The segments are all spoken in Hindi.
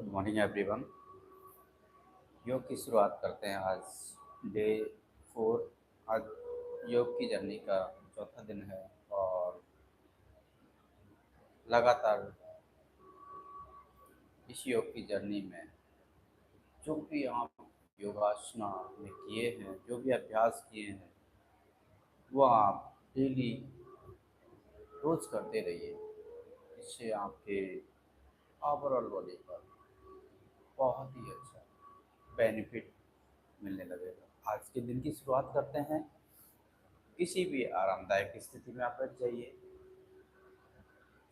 Good morning everyone. योग की शुरुआत करते हैं आज डे 4। आज योग की जर्नी का चौथा दिन है और लगातार इस योग की जर्नी में जो भी आप योगासना में किए हैं, जो भी अभ्यास किए हैं, वो आप डेली रोज करते रहिए। इससे आपके ओवरऑल बॉडी पर बहुत ही अच्छा बेनिफिट मिलने लगेगा। आज के दिन की शुरुआत करते हैं। किसी भी आरामदायक स्थिति में आप बैठ जाइए।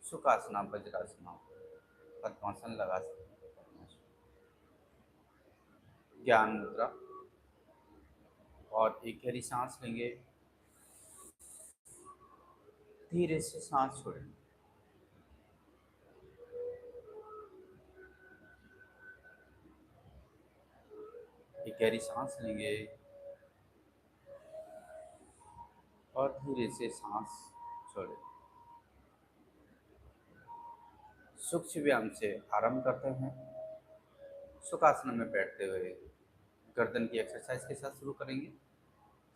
सुखासना, वज्रासना, पद्मासन लगा सकते हैं, ज्ञान मुद्रा, और एक गहरी सांस लेंगे। धीरे से सांस छोड़ेंगे। एक गहरी सांस लेंगे और धीरे से सांस छोड़ेंगे। सूक्ष्म व्यायाम से आरंभ करते हैं। सुखासन में बैठते हुए गर्दन की एक्सरसाइज के साथ शुरू करेंगे।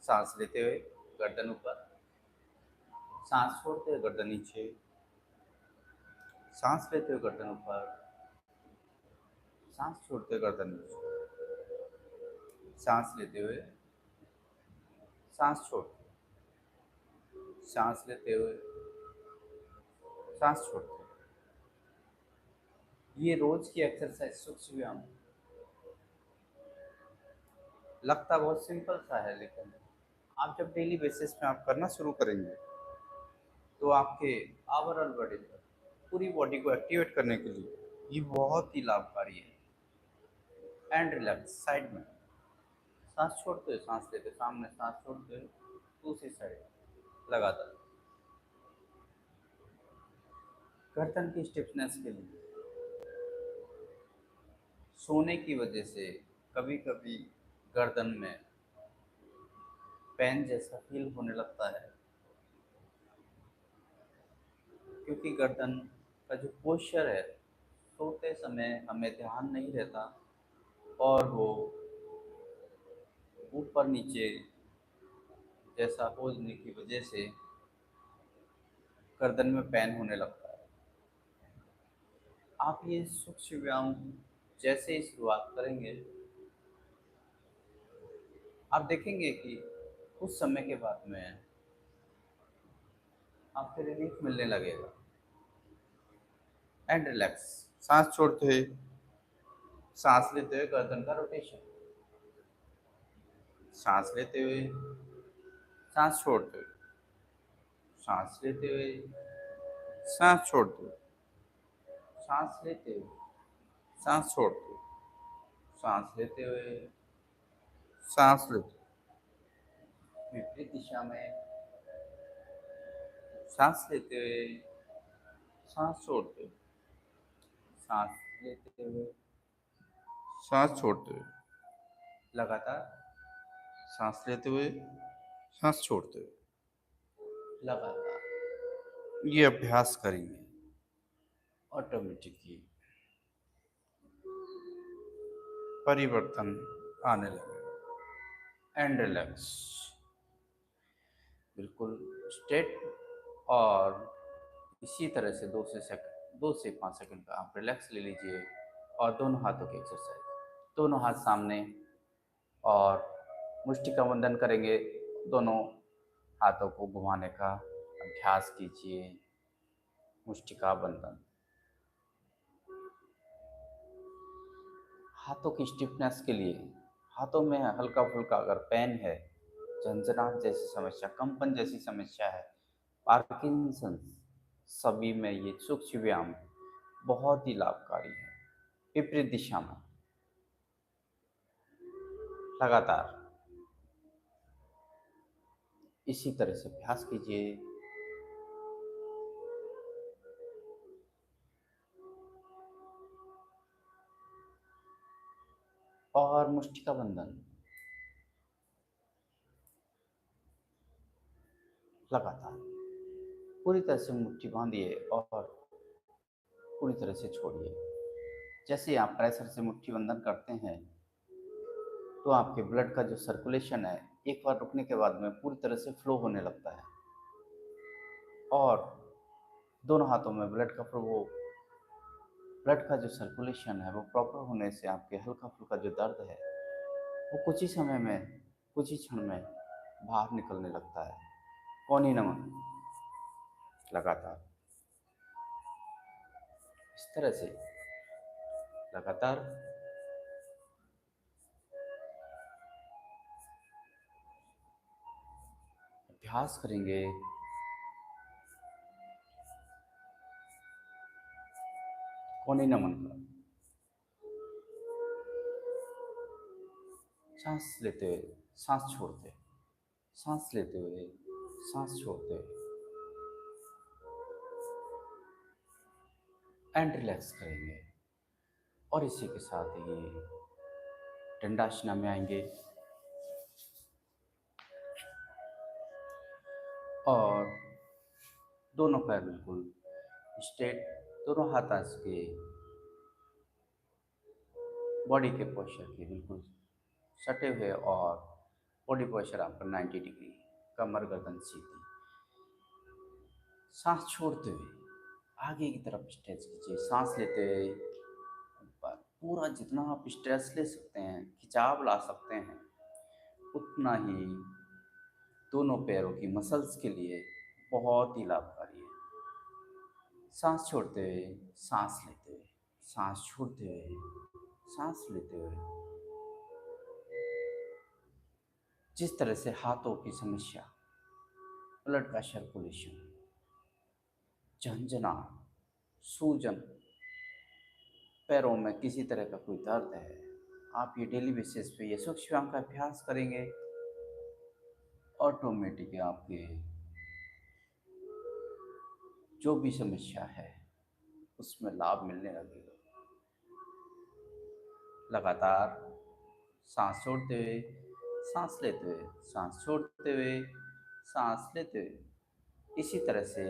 सांस लेते हुए गर्दन ऊपर, सांस छोड़ते हुए गर्दन नीचे, सांस लेते हुए गर्दन ऊपर, सांस छोड़ते हुए गर्दन नीचे, सांस लेते हुए, सांस छोड़ते, सांस लेते हुए, सांस छोड़ते। ये रोज की एक्सरसाइज सूक्ष्म व्यायाम लगता बहुत सिंपल सा है, लेकिन आप जब डेली बेसिस पे आप करना शुरू करेंगे तो आपके ओवरऑल बॉडी पर, पूरी बॉडी को एक्टिवेट करने के लिए ये बहुत ही लाभकारी है। एंड रिलैक्स साइड में सांस छोड़ते हुए सांस लेते, सामने सांस छोड़ते हुए दूसरी साइड लगातार। गर्दन की स्टिफनेस के लिए सोने की वजह से कभी कभी गर्दन में पेन जैसा फील होने लगता है, क्योंकि गर्दन का जो पोस्चर है सोते समय हमें ध्यान नहीं रहता और वो ऊपर नीचे जैसा होने की वजह से गर्दन में पेन होने लगता है। आप ये सूक्ष्म व्यायाम जैसे ही शुरुआत करेंगे, आप देखेंगे कि कुछ समय के बाद में आपको रिलीफ मिलने लगेगा। एंड रिलैक्स, सांस छोड़ते हुए सांस लेते हुए गर्दन का रोटेशन, सांस लेते हुए, सांस छोड़ते हुए, सांस लेते हुए, सांस छोड़ते हुए, सांस लेते हुए, सांस छोड़ते हुए, सांस लेते हुए, सांस लेते हुए, विपरीत दिशा में सांस लेते हुए, सांस छोड़ते हुए, सांस लेते हुए, सांस छोड़ते हुए, लगातार सांस लेते हुए, सांस छोड़ते हुए, लगातार ये अभ्यास करेंगे, ऑटोमेटिकली परिवर्तन आने लगेगा। एंड रिलैक्स, बिल्कुल स्ट्रेट। और इसी तरह से 2 से 5 सेकंड का आप रिलैक्स ले लीजिए। और दोनों हाथों की एक्सरसाइज, दोनों हाथ सामने और मुष्टि का बंधन करेंगे। दोनों हाथों को घुमाने का अभ्यास कीजिए। मुष्टि का बंधन, हाथों की स्टिफनेस के लिए, हाथों में हल्का फुल्का अगर पेन है, झंझनाहट जैसी समस्या, कंपन जैसी समस्या है, पार्किंसन, सभी में ये सूक्ष्म व्यायाम बहुत ही लाभकारी है। विपरीत दिशा में लगातार इसी तरह से अभ्यास कीजिए। और मुष्टि का बंधन लगातार पूरी तरह से मुट्ठी बांधिए और पूरी तरह से छोड़िए। जैसे आप प्रेशर से मुट्ठी बंधन करते हैं तो आपके ब्लड का जो सर्कुलेशन है एक बार रुकने के बाद में पूरी तरह से फ्लो होने लगता है, और दोनों हाथों में ब्लड का जो सर्कुलेशन है वो प्रॉपर होने से आपके हल्का फुल्का जो दर्द है वो कुछ ही समय में, कुछ ही क्षण में बाहर निकलने लगता है। कोनी नमन लगातार इस तरह से लगातार अभ्यास करेंगे। कोनी नमन का सांस लेते हुए सांस छोड़ते, सांस लेते हुए सांस छोड़ते एंड रिलैक्स करेंगे। और इसी के साथ ही दंडासना में आएंगे और दोनों पैर बिल्कुल स्ट्रेट, दोनों हाथ आज के बॉडी के पोस्चर के बिल्कुल सटे हुए, और बॉडी पोस्चर आपका 90 डिग्री, कमर गर्दन सीधी। सांस छोड़ते हुए आगे की तरफ स्ट्रेच कीजिए। सांस लेते हुए ऊपर पूरा जितना आप स्ट्रेस ले सकते हैं, खिंचाव ला सकते हैं, उतना ही दोनों पैरों की मसल्स के लिए बहुत ही लाभकारी है। सांस छोड़ते हुए सांस लेते हुए, सांस छोड़ते हुए सांस लेते हुए, जिस तरह से हाथों की समस्या, ब्लड का सर्कुलेशन, झंझना, सूजन, पैरों में किसी तरह का कोई दर्द है, आप ये डेली बेसिस पे ये सूक्ष्म व्यायाम का अभ्यास करेंगे, ऑटोमेटिक आपके जो भी समस्या है उसमें लाभ मिलने लगेगा। लगातार सांस छोड़ते हुए सांस लेते हुए, सांस छोड़ते हुए सांस लेते हुए, इसी तरह से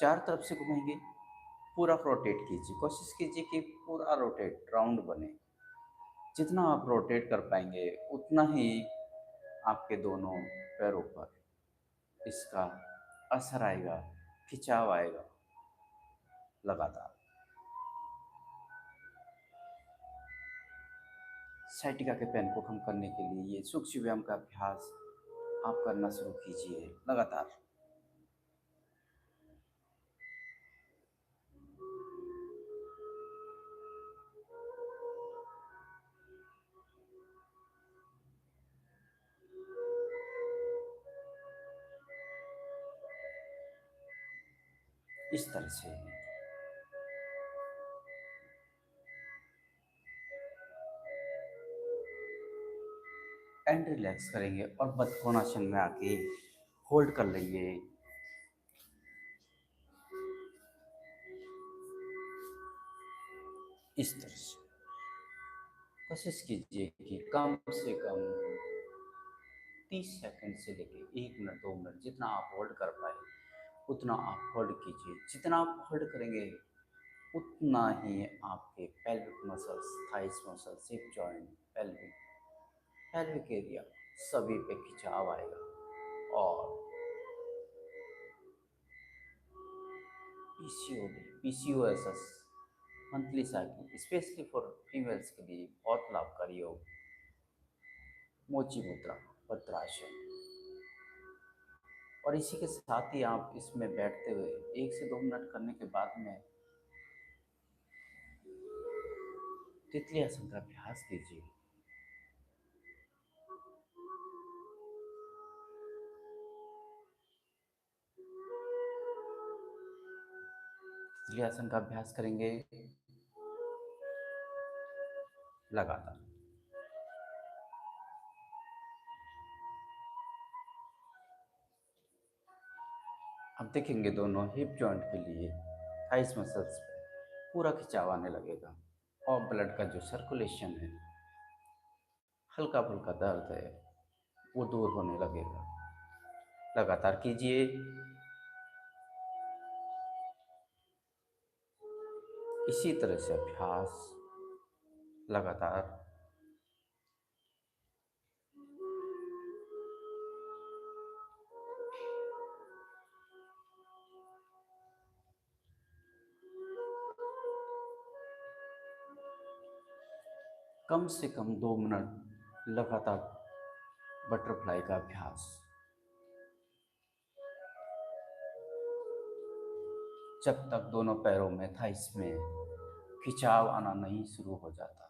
चार तरफ से घुमाएंगे। पूरा रोटेट कीजिए, कोशिश कीजिए कि पूरा रोटेट राउंड बने। जितना आप रोटेट कर पाएंगे उतना ही आपके दोनों पैरों पर इसका असर आएगा, खिंचाव आएगा। लगातार साइटिका के पेन को कम करने के लिए ये सूक्ष्म व्यायाम का अभ्यास आप करना शुरू कीजिए लगातार। इस तरह से एंड रिलैक्स करेंगे और बदकोणासन में आके होल्ड कर लेंगे। इस तरह से कोशिश कीजिए कि कम से कम 30 सेकंड से लेके 1 मिनट 2 मिनट जितना आप होल्ड कर पाए उतना आप होल्ड कीजिए। जितना आप होल्ड करेंगे उतना ही आपके pelvic muscles, thighs muscles, hip joint, pelvic area सभी पे खिंचाव आएगा। और PCOD, PCOSS, monthly cycle specially for females के लिए बहुत लाभकारी योग मोची मुद्रा, भद्रासन। और इसी के साथ ही आप इसमें बैठते हुए 1 से 2 मिनट करने के बाद में तितली आसन का अभ्यास कीजिए। तितली आसन का अभ्यास करेंगे लगातार। अब देखेंगे दोनों हिप जॉइंट के लिए थाइस मसल्स पे पूरा खिंचाव आने लगेगा, और ब्लड का जो सर्कुलेशन है, हल्का फुल्का दर्द है, वो दूर होने लगेगा। लगातार कीजिए। इसी तरह से अभ्यास लगातार कम से कम 2 मिनट लगातार बटरफ्लाई का अभ्यास। जब तक दोनों पैरों में थाइस में खिंचाव आना नहीं शुरू हो जाता,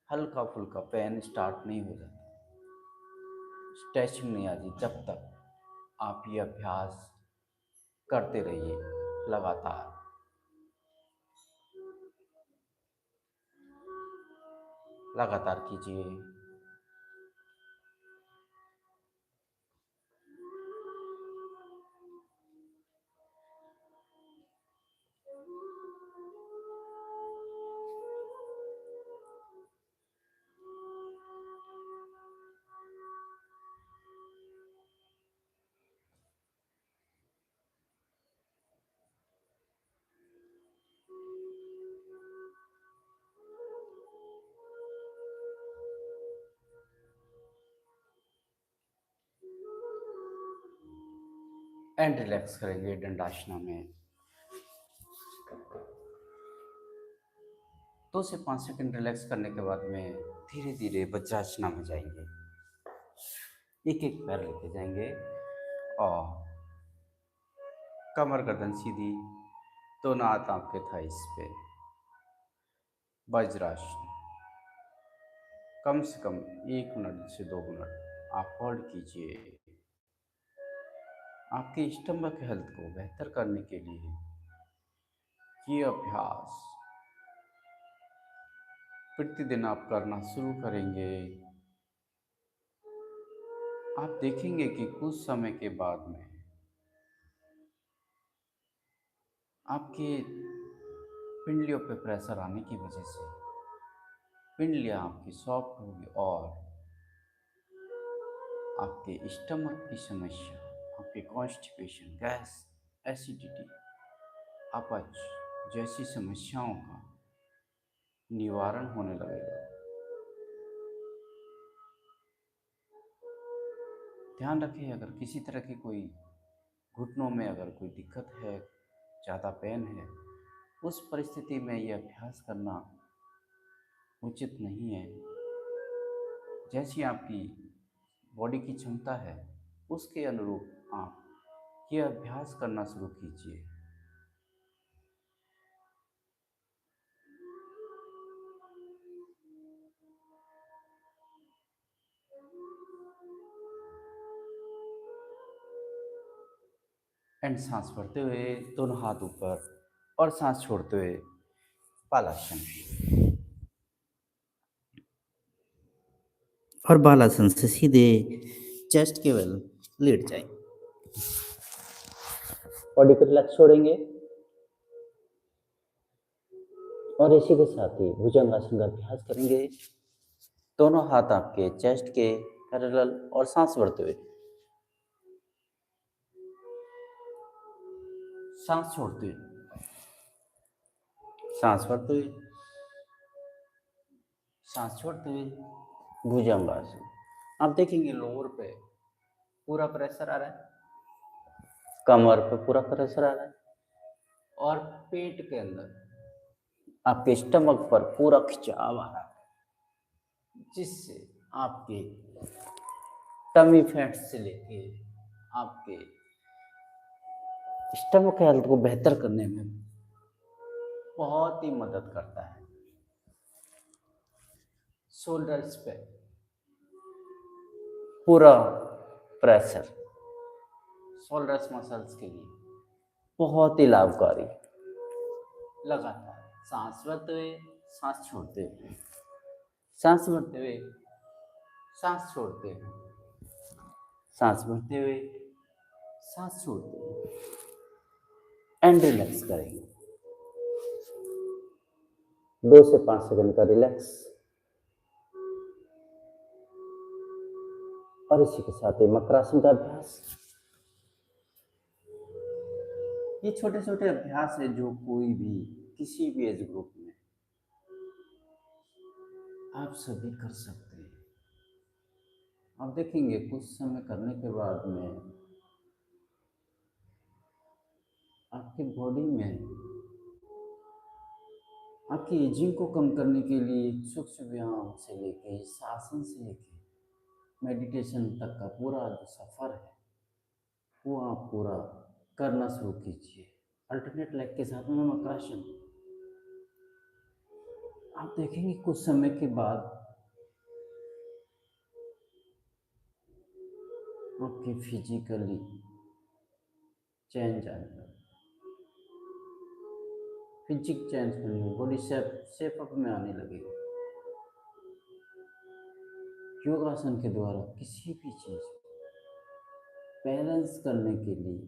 हल्का फुल्का पेन स्टार्ट नहीं हो जाता, स्ट्रेचिंग नहीं आती, जब तक आप ये अभ्यास करते रहिए लगातार। लगातार कीजिए। एंड रिलैक्स करेंगे दंडासना में। 2 से 5 सेकंड रिलैक्स करने के बाद में धीरे धीरे वज्रासना में जाएंगे। एक एक पैर लेते जाएंगे और कमर गर्दन सीधी, दोनों हाथ आपके थाइस पे। वज्रासन कम से कम 1 मिनट से 2 मिनट आप होल्ड कीजिए। आपके स्टमक हेल्थ को बेहतर करने के लिए ये अभ्यास प्रतिदिन आप करना शुरू करेंगे। आप देखेंगे कि कुछ समय के बाद में आपके पिंडलियों पे प्रेशर आने की वजह से पिंडलियाँ आपकी सॉफ्ट होगी और आपके स्टमक की समस्या, आपके कॉन्स्टिपेशन, गैस, एसिडिटी, अपच जैसी समस्याओं का निवारण होने लगेगा। ध्यान रखें, अगर किसी तरह की कोई घुटनों में अगर कोई दिक्कत है, ज़्यादा पेन है, उस परिस्थिति में ये अभ्यास करना उचित नहीं है। जैसी आपकी बॉडी की क्षमता है उसके अनुरूप आप ये अभ्यास करना शुरू कीजिए। एंड सांस भरते हुए दोनों हाथ ऊपर और सांस छोड़ते हुए बालासन। और बालासन से सीधे चेस्ट केवल लेट जाए। बॉडी को रिलैक्स छोड़ेंगे और इसी के साथ ही भुजंगासन का अभ्यास करेंगे। दोनों हाथ आपके चेस्ट के पैरेलल और सांस भरते हुए सांस छोड़ते हुए, सांस भरते हुए, सांस छोड़ते हुए भुजंगासन। आप देखेंगे लोअर पे पूरा प्रेशर आ रहा है, कमर पे पूरा प्रेशर आ रहा है और पेट के अंदर आपके स्टमक पर पूरा खिंचाव आ रहा है, जिससे आपके टमी फैट से लेके आपके स्टमक हेल्थ को बेहतर करने में बहुत ही मदद करता है। शोल्डर्स पे पूरा प्रेशर शोल्डर्स मसल्स के लिए बहुत ही लाभकारी। लगातार सांस भरते हुए, सांस छोड़ते हुए, सांस भरते हुए, सांस छोड़ते हुए, सांस भरते हुए, सांस छोड़ते हुए एंड रिलैक्स करेंगे। 2 से 5 सेकंड का रिलैक्स। और इसी के साथ ही मकरासन का अभ्यास। ये छोटे छोटे अभ्यास है जो कोई भी किसी भी एज ग्रुप में आप सभी कर सकते हैं। आप देखेंगे कुछ समय करने के बाद में आपकी बॉडी में आपकी एजिंग को कम करने के लिए सूक्ष्म व्यायाम से लेके शासन से लेके मेडिटेशन तक का पूरा जो सफ़र है वो आप पूरा करना शुरू कीजिए। अल्टरनेट लेग के साथ में मकरासन आप देखेंगे कुछ समय के बाद आपकी फिजिकली चेंज आने लगे, फिजिक चेंज करनी हो, बॉडी शेप अप में आने लगेगी। योगासन के द्वारा किसी भी चीज़ बैलेंस करने के लिए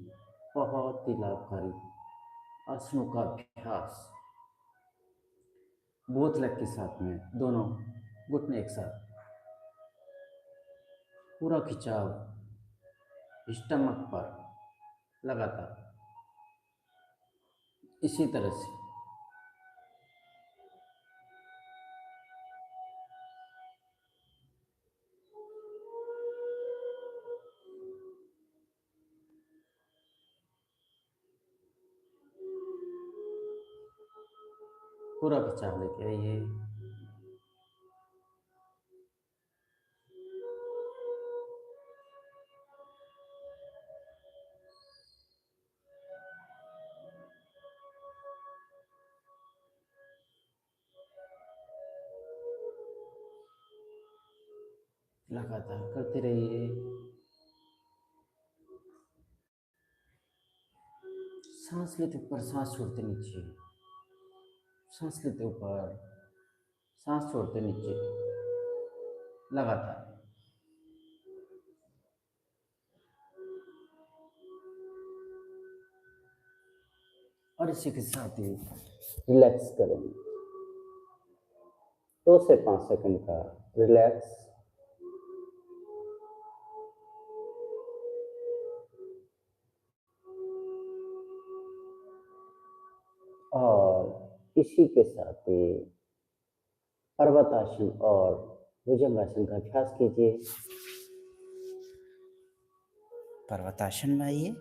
बहुत ही लाभकारी आसनों का अभ्यास बोथ लेग के साथ में, दोनों घुटने एक साथ, पूरा खिंचाव स्टमक पर लगातार इसी तरह से पूरा खिंचाव लेके आइए। लगातार करते रहिए। सांस लेते ऊपर, सांस छोड़ते नीचे, सांस लेते ऊपर, सांस छोड़ते नीचे, लगातार। और इसी के साथ ही रिलैक्स करेंगे। 2 से 5 सेकंड का रिलैक्स। और इसी के साथ ही पर्वतासन और भुजंगासन का अभ्यास कीजिए। पर्वतासन में आइए,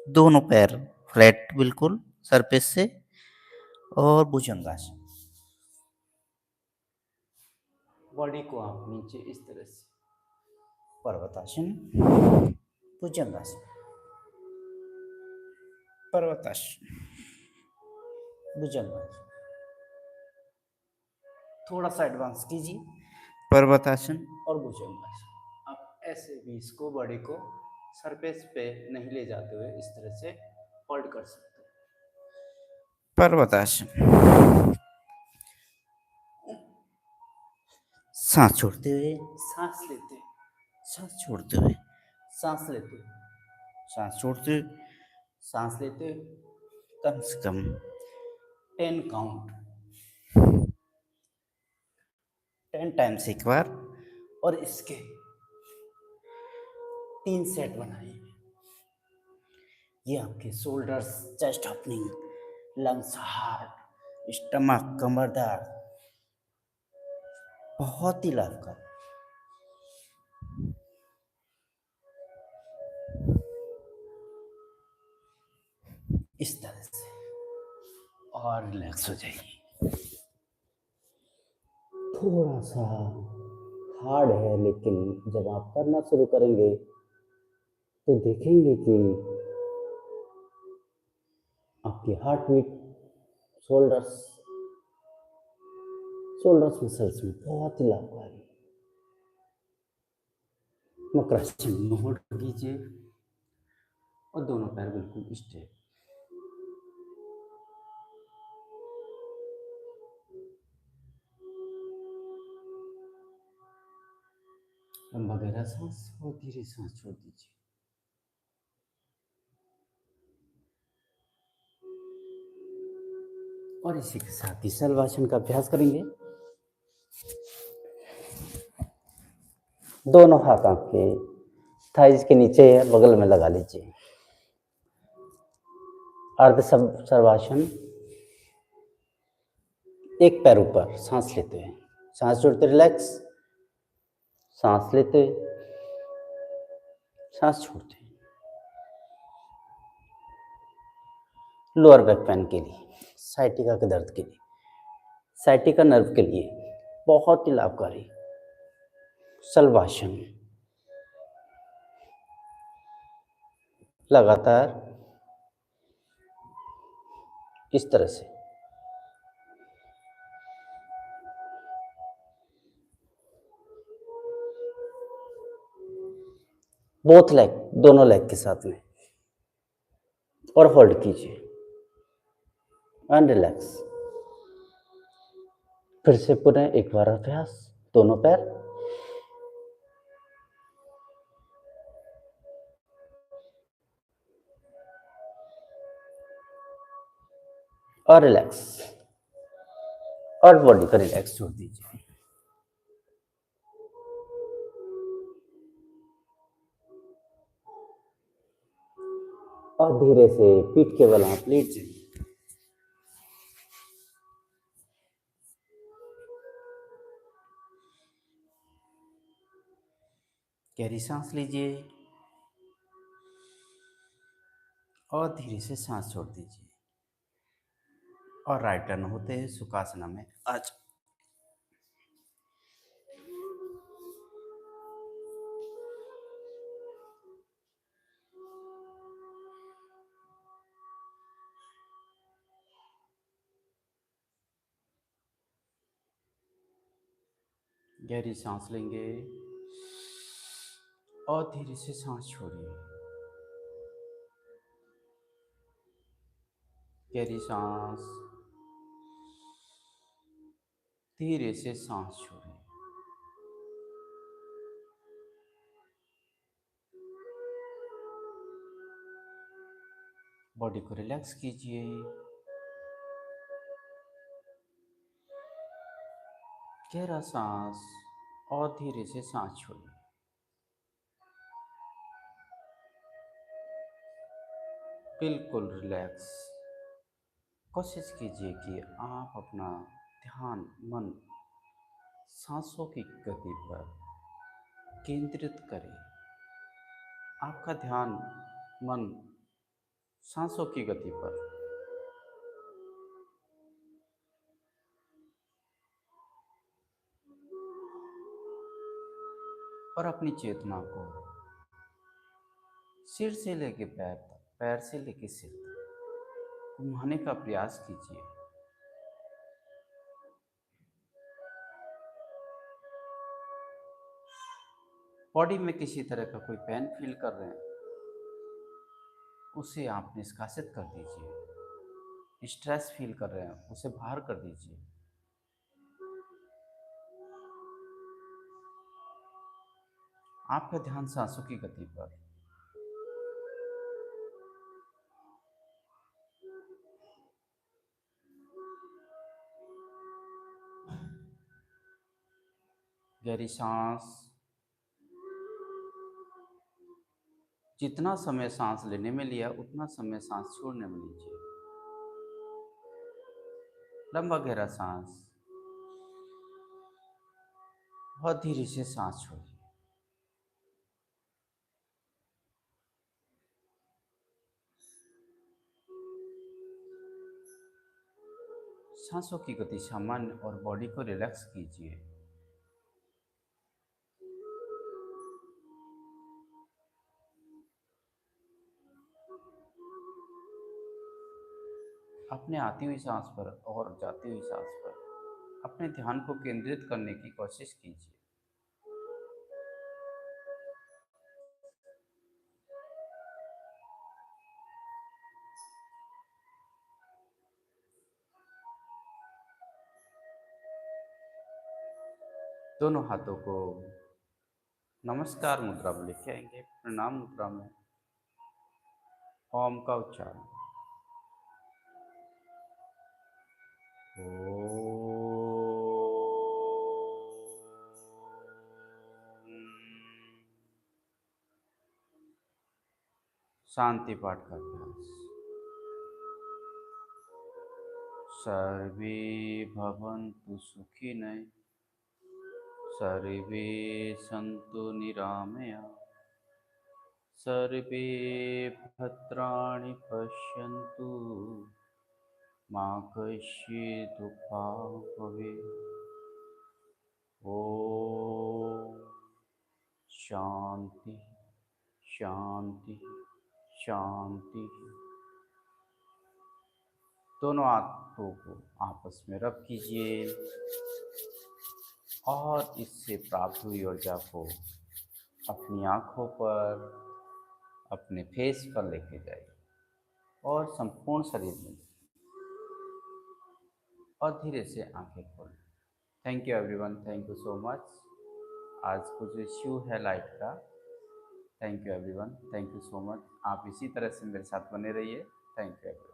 दोनों पैर फ्लैट बिल्कुल सरफेस से, और भुजंगासन, बॉडी को आप नीचे इस तरह से, पर्वतासन, भुजंगासन, पर्वतासन, भुजंगासन। थोड़ा सा एडवांस कीजिए, पर्वतासन और भुजंगासन। आप ऐसे भी इसको बॉडी को सरफेस पे नहीं ले जाते हुए इस तरह से होल्ड कर सकते हैं। पर्वतासन, सांस छोड़ते हुए सांस लेते, सांस छोड़ते हुए सांस लेते, सांस छोड़ते सांस लेते, कम से कम 10 काउंट, 10 टाइम्स एक बार, और इसके 3 सेट बनाइए। ये आपके shoulders, chest opening, lungs, heart, stomach, कमर दर्द बहुत ही लाभकारी। इस तरह से और रिलैक्स हो जाइए। थोड़ा सा हार्ड है, लेकिन जब आप करना शुरू करेंगे तो देखेंगे कि आपकी हार्ट बीट, शोल्डर्स मसल्स में बहुत ही लाभकारी। मकरासन में होल्ड कीजिए और दोनों पैर बिल्कुल स्ट्रेट। लंबा गहरा सांस और धीरे सांस छोड़ दीजिए। और इसी के साथ ही शलभासन का अभ्यास करेंगे। दोनों हाथ आपके थाइज के नीचे या बगल में लगा लीजिए। अर्ध सर्वासन, एक पैर ऊपर, सांस लेते हुए, सांस छोड़ते रिलैक्स, सांस लेते हुए, सांस छोड़ते हुए। लोअर बैक पेन के लिए, साइटिका के दर्द के लिए, साइटिका नर्व के लिए बहुत ही लाभकारी शलभासन। लगातार इस तरह से बोथ लेग, दोनों लेग के साथ में, और होल्ड कीजिए एंड रिलैक्स। फिर से पुनः एक बार अभ्यास, दोनों पैर, और रिलैक्स, और बॉडी का रिलैक्स छोड़ दीजिए। और धीरे से पीठ के बल आप लेट जाइए। गहरी सांस लीजिए और धीरे से सांस छोड़ दीजिए, और राइट टर्न होते हैं सुखासना में आज। गहरी सांस लेंगे और धीरे से सांस छोड़िए। गहरी सांस, धीरे से सांस छोड़िए। बॉडी को रिलैक्स कीजिए। गहरा सांस और धीरे से सांस छोड़िए। बिल्कुल रिलैक्स। कोशिश कीजिए कि आप अपना ध्यान, मन सांसों की गति पर केंद्रित करें। आपका ध्यान, मन सांसों की गति पर। और अपनी चेतना को सिर से लेके पैर तक, पैर से लेके सिर तक घुमाने का प्रयास कीजिए। बॉडी में किसी तरह का कोई पेन फील कर रहे हैं, उसे आप निष्कासित कर दीजिए। स्ट्रेस फील कर रहे हैं, उसे बाहर कर दीजिए। आपका ध्यान सांसों की गति पर। गहरी सांस। जितना समय सांस लेने में लिया उतना समय सांस छोड़ने में लीजिए। लंबा गहरा सांस, बहुत धीरे से सांस छोड़िए। सांसों की गति सामान्य और बॉडी को रिलैक्स कीजिए। अपने आती हुई सांस पर और जाती हुई सांस पर अपने ध्यान को केंद्रित करने की कोशिश कीजिए। दोनों हाथों को नमस्कार मुद्रा में लेके आएंगे। प्रणाम मुद्रा में ओम का उच्चारण। शांति पाठ का अभ्यास। सर्वे भवन्तु सुखिनः, सर्वे सन्तु निरामया, सर्वे भद्राणि पश्यन्तु, मा कश्चित् दुःखभाग् भवेत्। ओम शांति शांति शांति। दोनों हाथों को आपस में रब कीजिए और इससे प्राप्त हुई ऊर्जा को अपनी आँखों पर, अपने फेस पर लेके जाइए और संपूर्ण शरीर में, और धीरे से आंखें खोलें। Thank you everyone, thank you so much. आज कुछ इश्यू है लाइट का। Thank you everyone, thank you so much. आप इसी तरह से मेरे साथ बने रहिए। Thank you everyone.